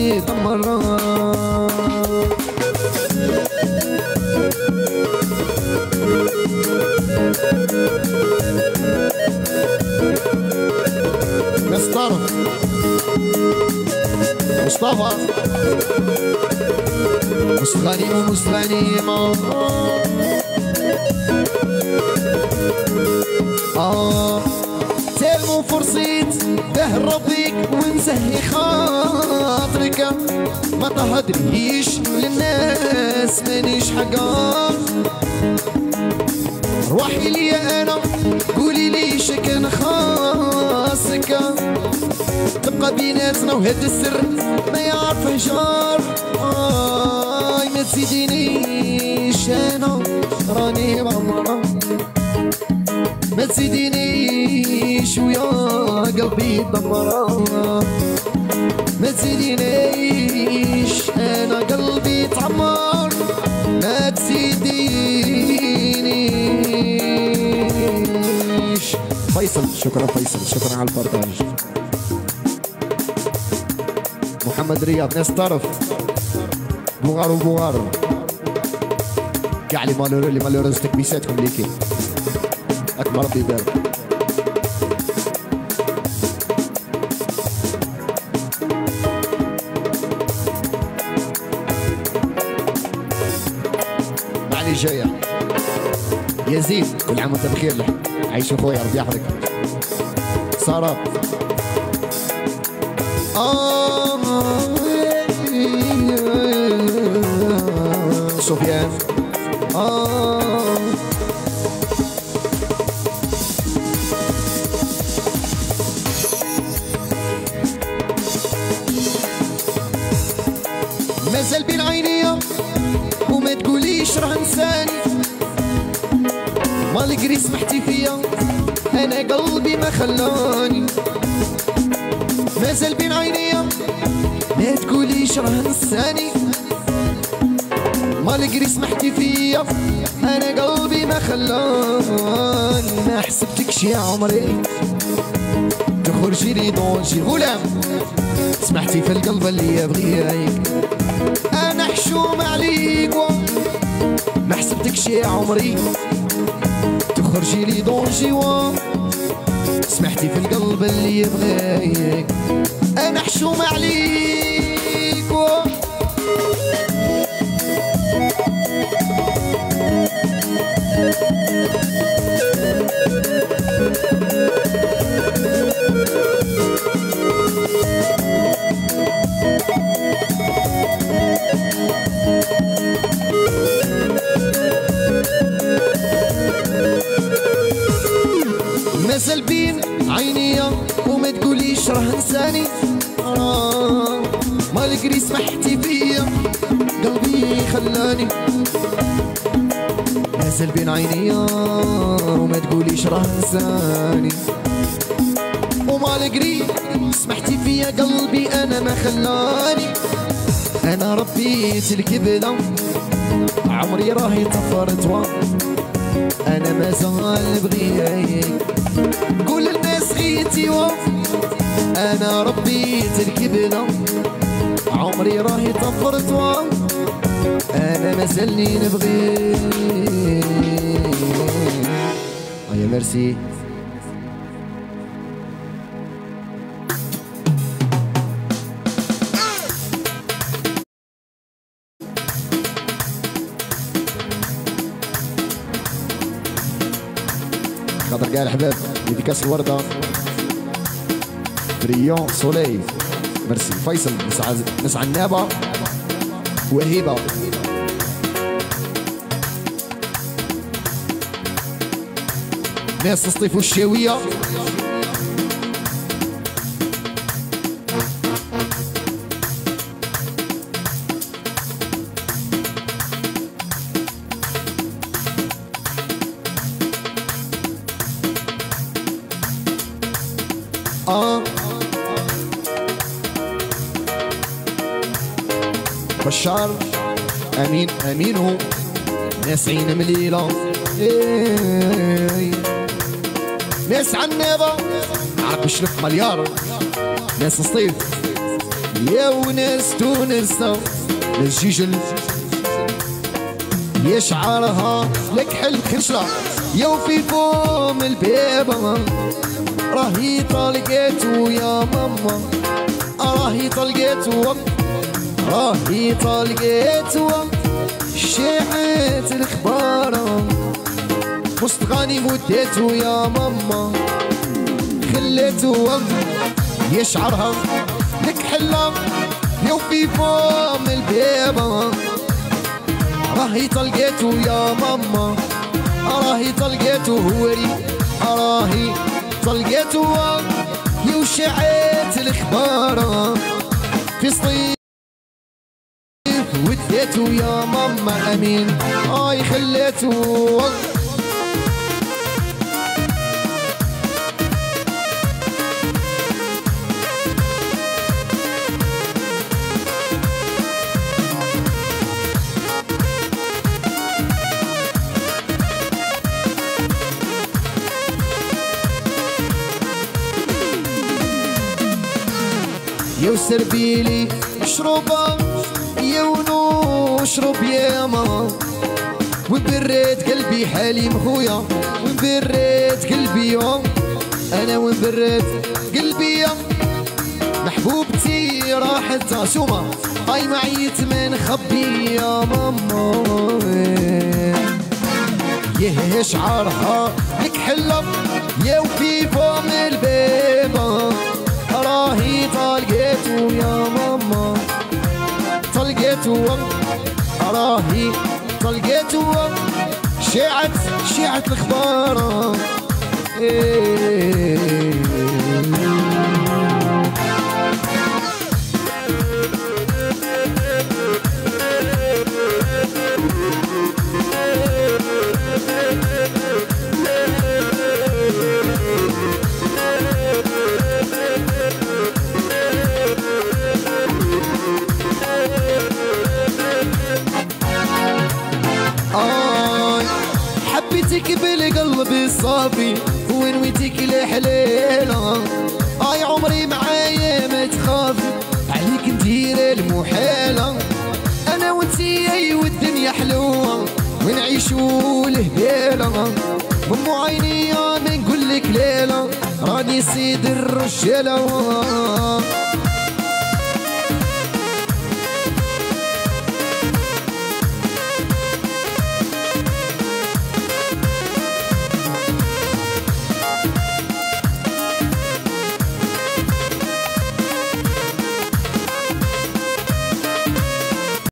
قلبي دمرها. مستر مصطفى مستغنيم ومستغنيمة تلمو فرصيت تهرب بيك ونسهي خاطرك، ما تهدريش للناس مانيش حقا. روحي لي انا قولي لي شكن خاصك، تبقى بيناتنا وهاد السر ما يعرفه جار. ما تزيدينيش انا راني ممرة، ما تزيدينيش ويا قلبي دمرة، ما تزيدينيش انا قلبي تعمر، ما تزيدينيش. فيصل شكرا فيصل، شكرا على البرنامج. محمد رياض ناس طرف بوغار وبوغار كاع اللي مالوريز تكبيساتكم ليكي اكبر ربي يبارك. بعد جايه يزيد كل عام وانت بخير، لك عيش اخويا ربي يحفظك. سارة سفيان مازال بين عينيا وما تقوليش راه نساني، مالقري سمحتي فيا انا قلبي ما خلاني. مازال بين عينيا ما تقوليش راه نساني، مالقري سمحتي فيا انا قلبي ما خلاني. ما حسبتكش يا عمري تخرجي لي دونجي غلام، سمحتي في القلب اللي يبغيك انا حشوم عليك. ما حسبتكش يا عمري تخرجي لي دونجي، سمحتي في القلب اللي يبغيك انا حشوم عليك. مازال بين عينيا وما تقوليش راه نساني، مالقري سمحتي فيا قلبي خلاني. مازال بين عينيا وما تقوليش راه نساني، ومالقري سمحتي فيا قلبي انا ما خلاني. انا ربيت الكبده عمري راهي طفرت، انا مازال بغيك قول الناس غيتي. انا ربيت الكبده عمري راهي طفرت، انا مازالني نبغيك. يا ميرسي. خاطر كاع الحباب ديكاس الورده بريون سولي. ميرسي فيصل نسعى النابه وهيبه. ناس الصيف والشاويه بشار امين امينو ناس عين مليله ناس عنابه عرب شلف مليار ناس الصيف يا وناس تونس الجيجل يشعرها لك حل خشرة يا وفي فم البيبة راهي طلقته يا ماما راهي طلقته راهي طلقته شيعت الخبارة مستغاني مديته يا ماما خليته يشعرها لك حلة يا وفي فم البيبة راهي طلقته يا ماما راهي طلقته هوري راهي طلقته يوشعت الخبارة في صيف وديته يا ماما امين خليته يا وسربيلي اشربها يا ونو اشرب يا ما وبريت قلبي حليم خويا وبريت قلبي يوم انا وبريت قلبي يوم محبوبتي راحت عشومة اي معيت من خبي يا ماما يشعرها لك حلة يا وفي فم البيبة راهي طلقته يا ماما طلقته راهي طلقته شيعت الخبارة حبيتك بالقلب الصافي ونويتك الحليلة عمري معايا ما تخافي عليك ندير المحالة انا وانتي والدنيا حلوة ونعيشو الهبالة من عيني ما نقولك ليلة راني سيد الرجالة